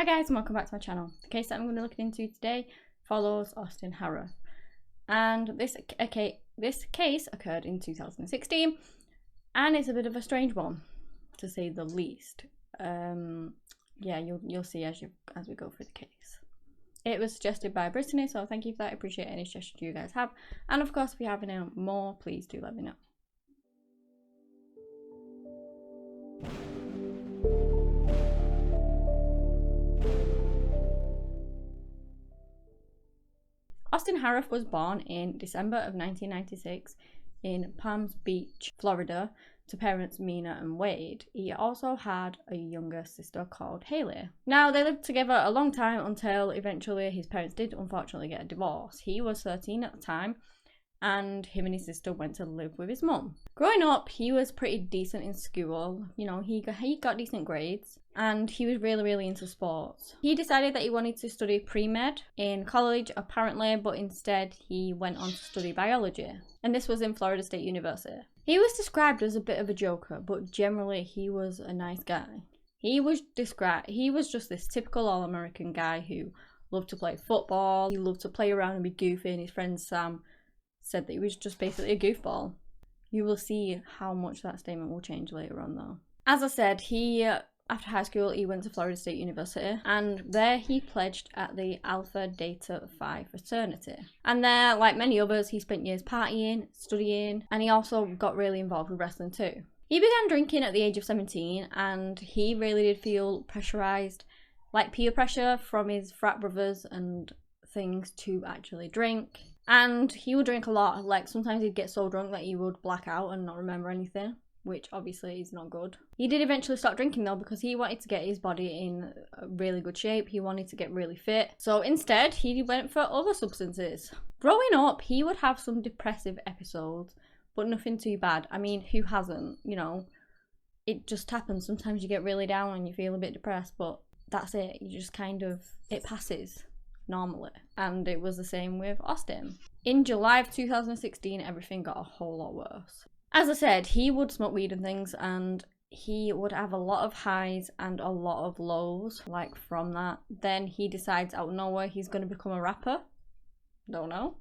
Hi guys and welcome back to my channel. The case that I'm going to be looking into today follows Austin Harrouff, and this case occurred in 2016 and it's a bit of a strange one to say the least. Yeah, you'll see as we go through the case. It was suggested by Brittany, so thank you for that. I appreciate any suggestions you guys have, and of course if you have any more, please do let me know. Austin Harrouff was born in December of 1996 in Palm Beach, Florida, to parents Mina and Wade. He also had a younger sister called Haley. Now, they lived together a long time until eventually his parents did unfortunately get a divorce. He was 13 at the time, and him and his sister went to live with his mum. Growing up, he was pretty decent in school. You know, he got decent grades, and he was really into sports. He decided that he wanted to study pre-med in college, apparently, but instead he went on to study biology, and this was in Florida State University. He was described as a bit of a joker, but generally he was a nice guy. He was just this typical all-American guy who loved to play football. He loved to play around and be goofy, and his friend Sam said that he was just basically a goofball. You will see how much that statement will change later on though. As I said, after high school he went to Florida State University, and there he pledged at the Alpha Delta Phi fraternity. And there, like many others, he spent years partying, studying, and he also got really involved with wrestling too. He began drinking at the age of 17, and he really did feel pressurized, like peer pressure from his frat brothers and things, to actually drink. And he would drink a lot. Like, sometimes he'd get so drunk that he would black out and not remember anything, which obviously is not good. He did eventually stop drinking though, because he wanted to get his body in really good shape. He wanted to get really fit. So instead, he went for other substances. Growing up, he would have some depressive episodes, but nothing too bad. I mean, who hasn't? You know, it just happens. Sometimes you get really down and you feel a bit depressed, but that's it. You just it passes normally. And it was the same with Austin. In July of 2016, everything got a whole lot worse. As I said, he would smoke weed and things, and he would have a lot of highs and a lot of lows, like from that. Then he decides out of nowhere he's going to become a rapper. Don't know.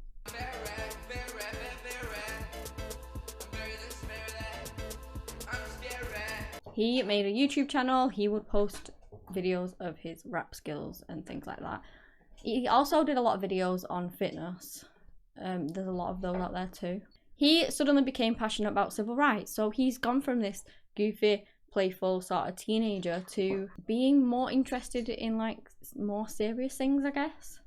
He made a YouTube channel. He would post videos of his rap skills and things like that. He also did a lot of videos on fitness. There's a lot of those out there too. He suddenly became passionate about civil rights, so he's gone from this goofy, playful sort of teenager to being more interested in like more serious things, I guess.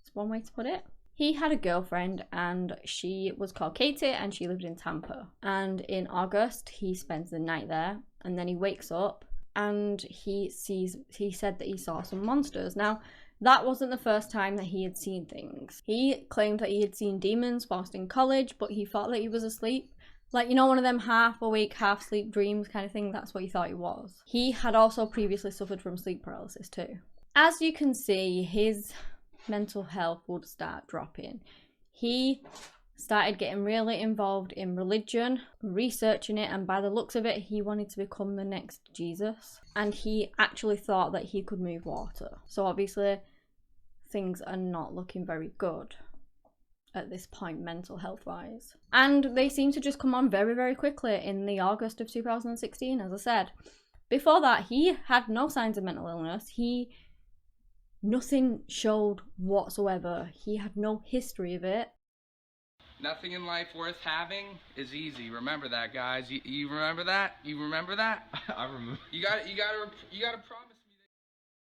It's one way to put it. He had a girlfriend, and she was called Katie, and she lived in Tampa. And in August, he spends the night there, and then he wakes up and he said that he saw some monsters. Now, that wasn't the first time that he had seen things. He claimed that he had seen demons whilst in college, but he thought that he was asleep. Like, you know, one of them half awake, half sleep dreams kind of thing. That's what he thought he was. He had also previously suffered from sleep paralysis too. As you can see, his mental health would start dropping. He started getting really involved in religion, researching it, and by the looks of it, he wanted to become the next Jesus. And he actually thought that he could move water. So obviously, things are not looking very good at this point, mental health wise. And they seem to just come on very quickly in the August of 2016, as I said. Before that, he had no signs of mental illness. Nothing showed whatsoever. He had no history of it. Nothing in life worth having is easy. Remember that, guys. You remember that? You remember that? I remember. You gotta promise me that.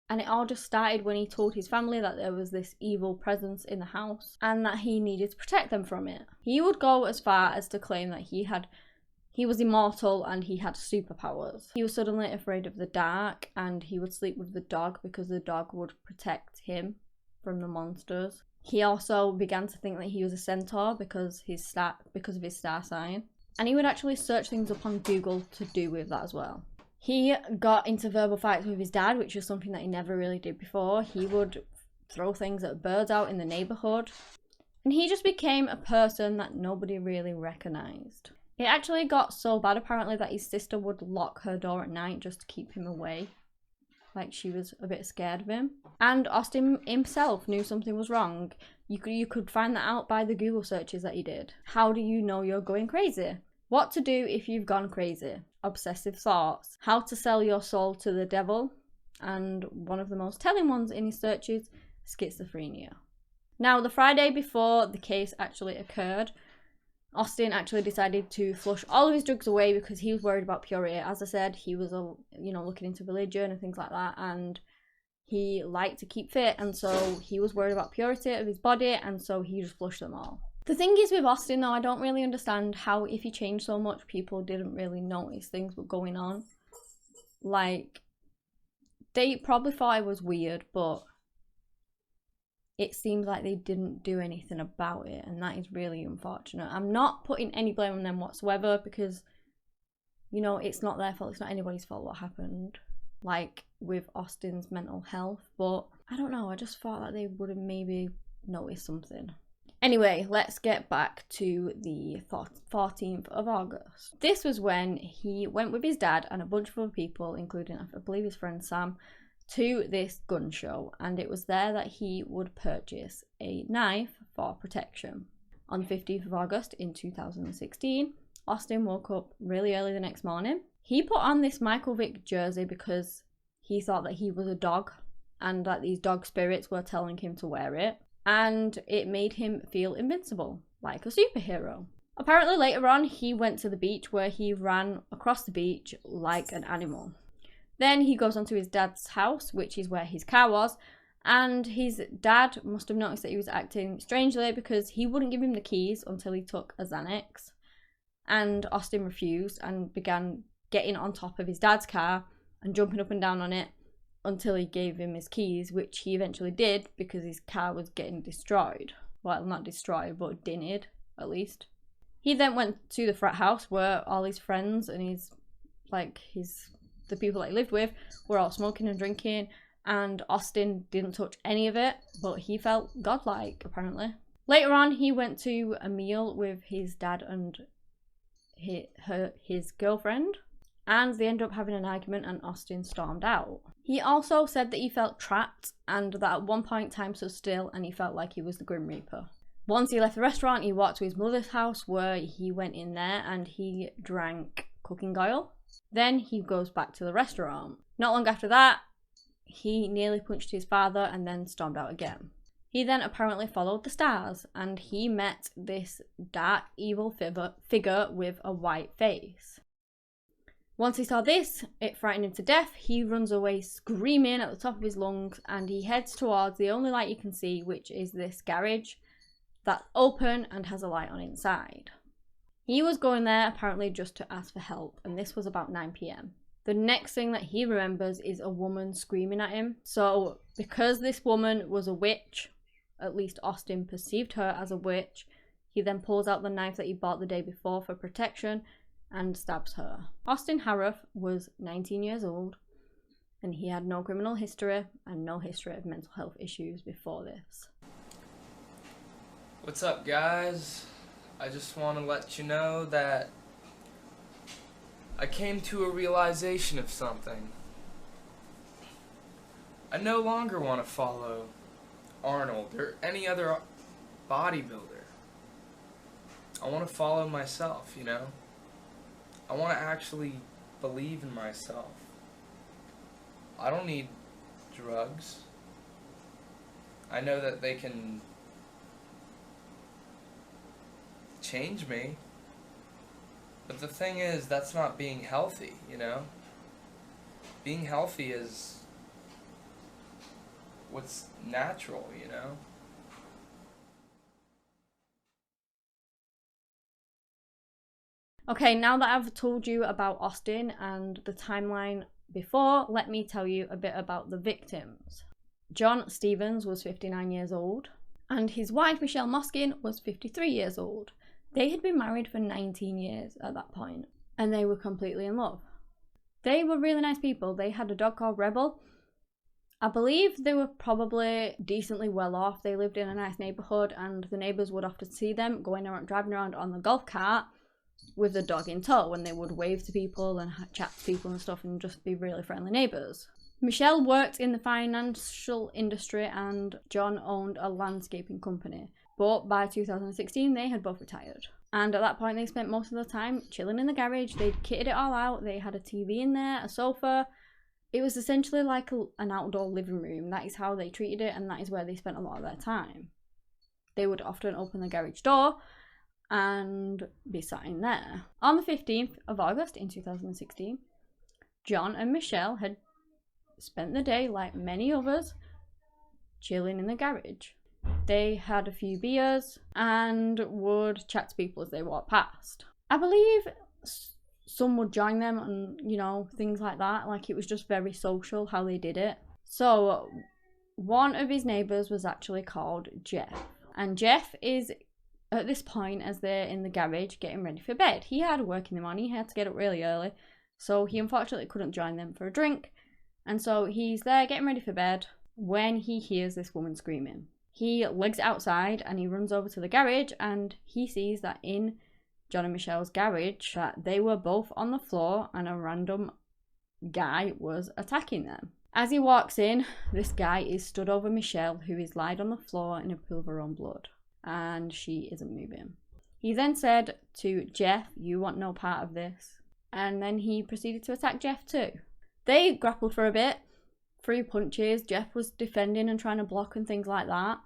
And it all just started when he told his family that there was this evil presence in the house and that he needed to protect them from it. He would go as far as to claim that he was immortal and he had superpowers. He was suddenly afraid of the dark, and he would sleep with the dog because the dog would protect him from the monsters. He also began to think that he was a centaur because of his star sign. And he would actually search things up on Google to do with that as well. He got into verbal fights with his dad, which was something that he never really did before. He would throw things at birds out in the neighborhood. And he just became a person that nobody really recognized. It actually got so bad apparently that his sister would lock her door at night just to keep him away. like she was a bit scared of him. And Austin himself knew something was wrong. You could find that out by the Google searches that he did. How do you know you're going crazy? What to do if you've gone crazy? Obsessive thoughts. How to sell your soul to the devil. And one of the most telling ones in his searches, schizophrenia. Now, the Friday before the case actually occurred, Austin actually decided to flush all of his drugs away because he was worried about purity. As I said, he was, looking into religion and things like that, and he liked to keep fit, and so he was worried about purity of his body, and so he just flushed them all. The thing is with Austin, though, I don't really understand how, if he changed so much, people didn't really notice things were going on. Like, they probably thought it was weird, but it seems like they didn't do anything about it, and that is really unfortunate. I'm not putting any blame on them whatsoever because, it's not their fault. It's not anybody's fault what happened, like with Austin's mental health, but I don't know. I just thought that they would have maybe noticed something. Anyway, let's get back to the 14th of August. This was when he went with his dad and a bunch of other people, including, I believe, his friend Sam, to this gun show, and it was there that he would purchase a knife for protection. On the 15th of August in 2016, Austin woke up really early the next morning. He put on this Michael Vick jersey because he thought that he was a dog and that these dog spirits were telling him to wear it, and it made him feel invincible, like a superhero. Apparently later on, he went to the beach where he ran across the beach like an animal. Then he goes onto his dad's house, which is where his car was, and his dad must have noticed that he was acting strangely because he wouldn't give him the keys until he took a Xanax. And Austin refused and began getting on top of his dad's car and jumping up and down on it until he gave him his keys, which he eventually did because his car was getting destroyed. Well, not destroyed, but dented, at least. He then went to the frat house where all his friends and the people that he lived with were all smoking and drinking, and Austin didn't touch any of it, but he felt godlike, apparently. Later on, he went to a meal with his dad and his girlfriend, and they ended up having an argument and Austin stormed out. He also said that he felt trapped and that at one point time stood still and he felt like he was the Grim Reaper. Once he left the restaurant, he walked to his mother's house where he went in there and he drank cooking oil. Then he goes back to the restaurant. Not long after that, he nearly punched his father and then stormed out again. He then apparently followed the stars and he met this dark, evil figure with a white face. Once he saw this, it frightened him to death. He runs away screaming at the top of his lungs and he heads towards the only light you can see, which is this garage that's open and has a light on inside. He was going there apparently just to ask for help, and this was about 9 p.m. The next thing that he remembers is a woman screaming at him. So because this woman was a witch, at least Austin perceived her as a witch, he then pulls out the knife that he bought the day before for protection and stabs her. Austin Harrouff was 19 years old and he had no criminal history and no history of mental health issues before this. What's up, guys? I just want to let you know that I came to a realization of something. I no longer want to follow Arnold or any other bodybuilder. I want to follow myself, I want to actually believe in myself. I don't need drugs. I know that they can change me, but the thing is, that's not being healthy, Being healthy is what's natural, Okay, now that I've told you about Austin and the timeline before, let me tell you a bit about the victims. John Stevens was 59 years old, and his wife, Michelle Moskin, was 53 years old. They had been married for 19 years at that point, and they were completely in love. They were really nice people. They had a dog called Rebel. I believe they were probably decently well off. They lived in a nice neighbourhood, and the neighbours would often see them going around, driving around on the golf cart with the dog in tow, when they would wave to people and chat to people and stuff and just be really friendly neighbours. Michelle worked in the financial industry and John owned a landscaping company. But by 2016, they had both retired. And at that point, they spent most of the time chilling in the garage. They'd kitted it all out. They had a TV in there, a sofa. It was essentially like an outdoor living room. That is how they treated it, and that is where they spent a lot of their time. They would often open the garage door and be sat in there. On the 15th of August in 2016, John and Michelle had spent the day, like many others, chilling in the garage. They had a few beers and would chat to people as they walked past. I believe some would join them and, you know, things like that. Like, it was just very social how they did it. So one of his neighbours was actually called Jeff. And Jeff is, at this point, as they're in the garage getting ready for bed, he had work in the morning. He had to get up really early. So he unfortunately couldn't join them for a drink. And so he's there getting ready for bed when he hears this woman screaming. He legs outside and he runs over to the garage and he sees that in John and Michelle's garage that they were both on the floor and a random guy was attacking them. As he walks in, this guy is stood over Michelle, who is lied on the floor in a pool of her own blood, and she isn't moving. He then said to Jeff, "You want no part of this." And then he proceeded to attack Jeff too. They grappled for a bit, threw punches. Jeff was defending and trying to block and things like that.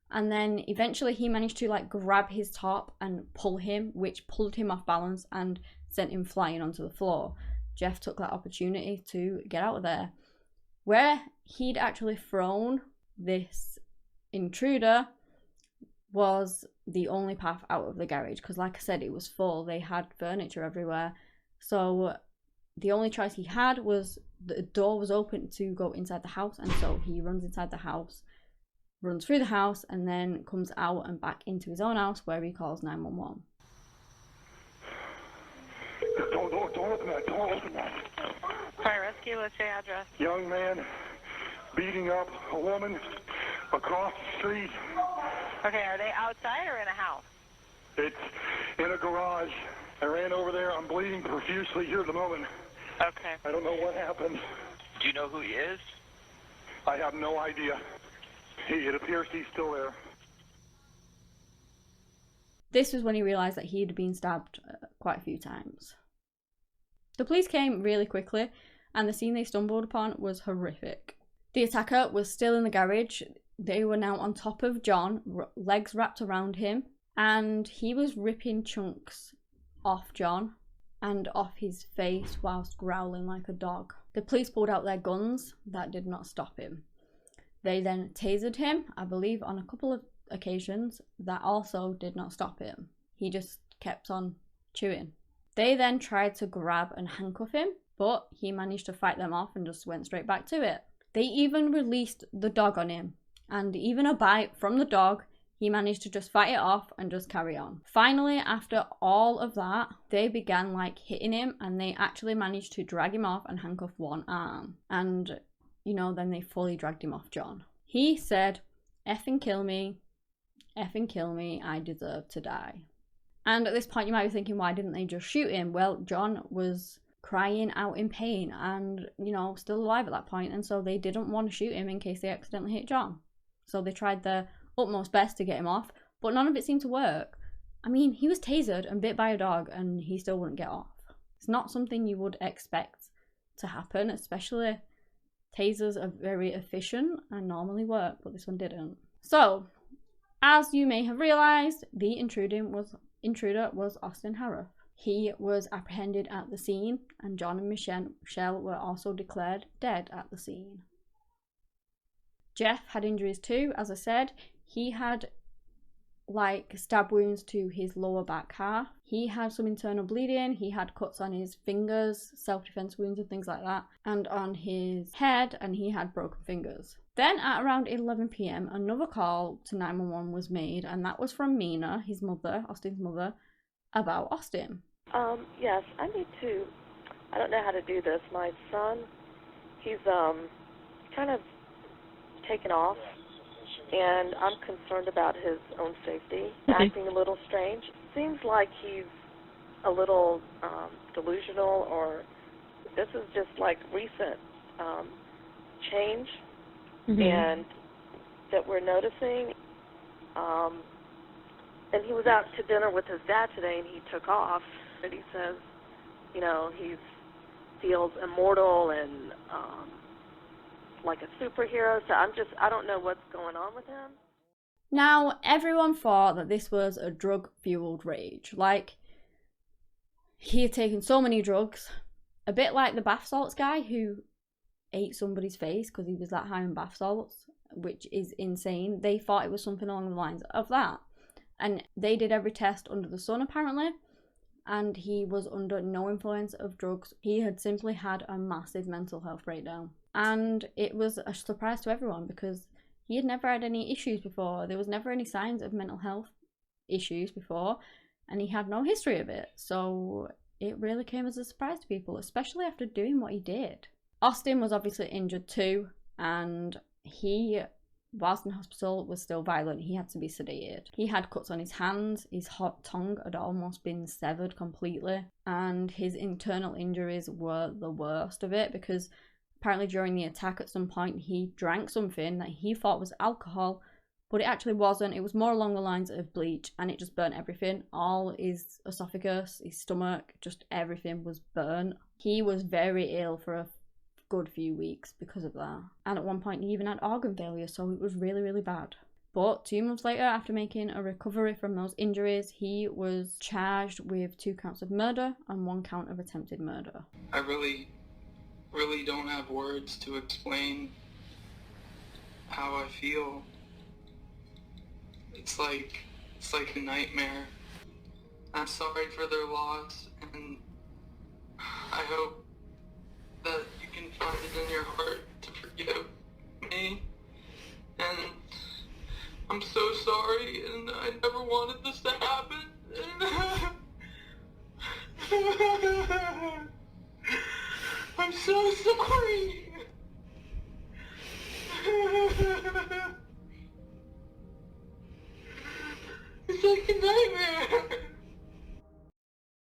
And then eventually he managed to like grab his top and pull him, which pulled him off balance and sent him flying onto the floor. Jeff took that opportunity to get out of there. Where he'd actually thrown this intruder was the only path out of the garage, because like I said, it was full. They had furniture everywhere. So the only choice he had was the door was open to go inside the house, and so he runs inside the house, runs through the house, and then comes out and back into his own house where he calls 911. Don't open that. Don't open that. Fire rescue, what's your address? Young man beating up a woman across the street. Okay, are they outside or in a house? It's in a garage. I ran over there. I'm bleeding profusely here at the moment. Okay. I don't know what happened. Do you know who he is? I have no idea. It appears he's still there. This was when he realised that he had been stabbed quite a few times. The police came really quickly, and the scene they stumbled upon was horrific. The attacker was still in the garage. They were now on top of John, legs wrapped around him, and he was ripping chunks off John and off his face whilst growling like a dog. The police pulled out their guns. That did not stop him. They then tasered him, I believe on a couple of occasions. That also did not stop him. He just kept on chewing. They then tried to grab and handcuff him, but he managed to fight them off and just went straight back to it. They even released the dog on him, and even a bite from the dog, he managed to just fight it off and just carry on. Finally, after all of that, they began like hitting him, and they actually managed to drag him off and handcuff one arm. And, you know, then they fully dragged him off John. He said, effing kill me, I deserve to die. And at this point you might be thinking, why didn't they just shoot him? Well, John was crying out in pain and, you know, still alive at that point, and so they didn't want to shoot him in case they accidentally hit John. So they tried their utmost best to get him off, but none of it seemed to work. I mean, he was tasered and bit by a dog and he still wouldn't get off. It's not something you would expect to happen, especially tasers are very efficient and normally work, but this one didn't. So, as you may have realised, the intruder was Austin Harrouff. He was apprehended at the scene, and John and Michelle were also declared dead at the scene. Jeff had injuries too, as I said. He had like stab wounds to his lower back half. He had some internal bleeding. He had cuts on his fingers, self-defense wounds and things like that, and on his head, and he had broken fingers. Then at around 11 p.m, another call to 911 was made, and that was from Mina, his mother, Austin's mother, about Austin. Yes, I don't know how to do this. My son, he's kind of taken off, and I'm concerned about his own safety, acting a little strange. Seems like he's a little delusional, or this is just like recent. change Mm-hmm. and that we're noticing. And he was out to dinner with his dad today, and he took off. And he says, you know, he feels immortal and like a superhero. So I don't know what's going on with him. Now, everyone thought that this was a drug-fueled rage. Like, he had taken so many drugs, a bit like the bath salts guy who ate somebody's face because he was that high on bath salts, which is insane. They thought it was something along the lines of that. And they did every test under the sun, apparently, and he was under no influence of drugs. He had simply had a massive mental health breakdown. And it was a surprise to everyone because he had never had any issues before. There was never any signs of mental health issues before, and he had no history of it. So it really came as a surprise to people, especially after doing what he did. Austin was obviously injured too, and he, whilst in hospital, was still violent. He had to be sedated. He had cuts on his hands. His hot tongue had almost been severed completely, and his internal injuries were the worst of it because apparently during the attack at some point he drank something that he thought was alcohol, but it actually wasn't. It was more along the lines of bleach, and it just burnt everything. All his esophagus, his stomach, just everything was burnt. He was very ill for a good few weeks because of that. And at one point he even had organ failure, so it was really, really bad. But 2 months later, after making a recovery from those injuries, he was charged with 2 counts of murder and 1 count of attempted murder. I really don't have words to explain how I feel. It's like a nightmare. I'm sorry for their loss, and I hope that you can find it in your heart to forgive me. And I'm so sorry, and I never wanted this to happen. I'm so sorry. It's like a nightmare.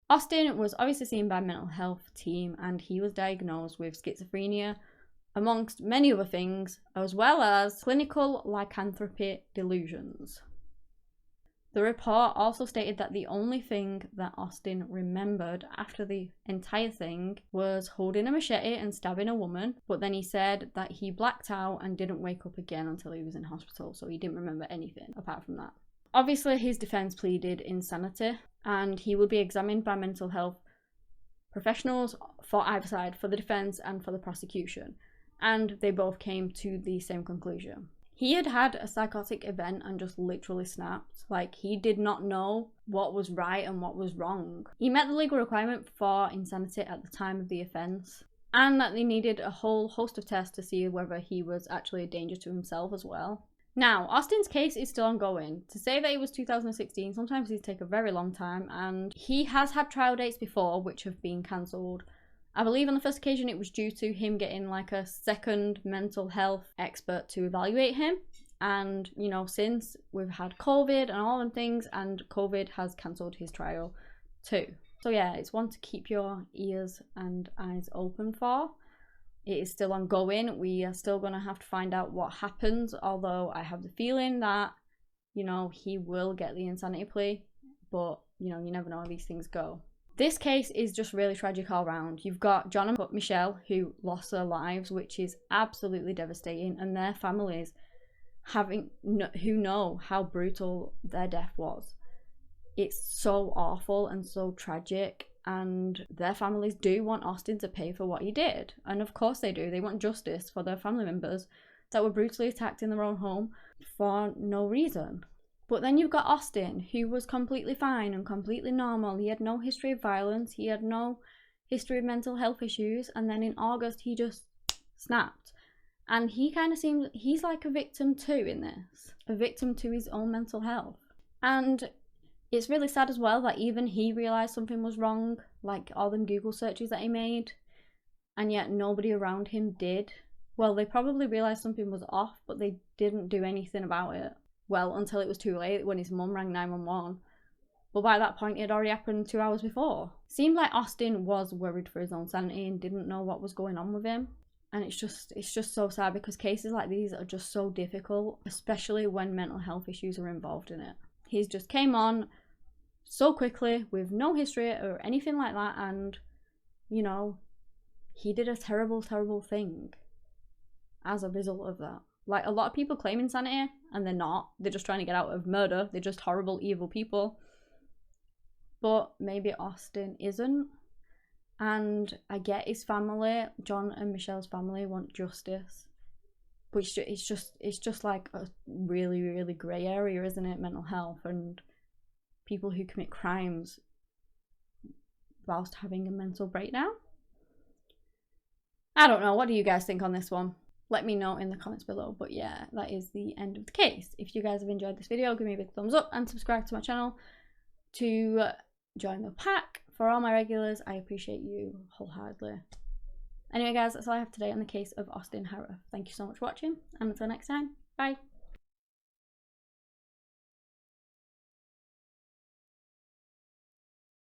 Austin was obviously seen by a mental health team, and he was diagnosed with schizophrenia, amongst many other things, as well as clinical lycanthropy delusions. The report also stated that the only thing that Austin remembered after the entire thing was holding a machete and stabbing a woman, but then he said that he blacked out and didn't wake up again until he was in hospital, so he didn't remember anything apart from that. Obviously, his defense pleaded insanity, and he would be examined by mental health professionals for either side, for the defense and for the prosecution, and they both came to the same conclusion. He had had a psychotic event and just literally snapped. Like, he did not know what was right and what was wrong. He met the legal requirement for insanity at the time of the offence, and that they needed a whole host of tests to see whether he was actually a danger to himself as well. Now, Austin's case is still ongoing. To say that it was 2016, sometimes these take a very long time, and he has had trial dates before which have been cancelled. I believe on the first occasion it was due to him getting like a second mental health expert to evaluate him. And, you know, since we've had COVID and all them things, and COVID has cancelled his trial too. So yeah, it's one to keep your ears and eyes open for. It is still ongoing. We are still going to have to find out what happens, although I have the feeling that, you know, he will get the insanity plea, but, you know, you never know how these things go. This case is just really tragic all round. You've got John and Michelle who lost their lives, which is absolutely devastating, and their families who know how brutal their death was. It's so awful and so tragic, and their families do want Austin to pay for what he did. And of course they do. They want justice for their family members that were brutally attacked in their own home for no reason. But then you've got Austin, who was completely fine and completely normal. He had no history of violence. He had no history of mental health issues. And then in August, he just snapped. And he kind of seems, he's like a victim too in this. A victim to his own mental health. And it's really sad as well that even he realised something was wrong, like all them Google searches that he made, and yet nobody around him did. Well, they probably realised something was off, but they didn't do anything about it. Well, until it was too late when his mum rang 911. But by that point, it had already happened 2 hours before. Seemed like Austin was worried for his own sanity and didn't know what was going on with him. And it's just so sad, because cases like these are just so difficult, especially when mental health issues are involved in it. He's just came on so quickly with no history or anything like that, and you know, he did a terrible, terrible thing as a result of that. Like, a lot of people claim insanity and they're not. They're just trying to get out of murder. They're just horrible, evil people. But maybe Austin isn't. And I get his family, John and Michelle's family, want justice. But it's just like a really, really grey area, isn't it? Mental health and people who commit crimes whilst having a mental breakdown. I don't know. What do you guys think on this one? Let me know in the comments below. But yeah, that is the end of the case. If you guys have enjoyed this video, give me a big thumbs up and subscribe to my channel to join the pack. For all my regulars, I appreciate you wholeheartedly. Anyway guys, that's all I have today on the case of Austin Harrouff. Thank you so much for watching, and until next time, bye.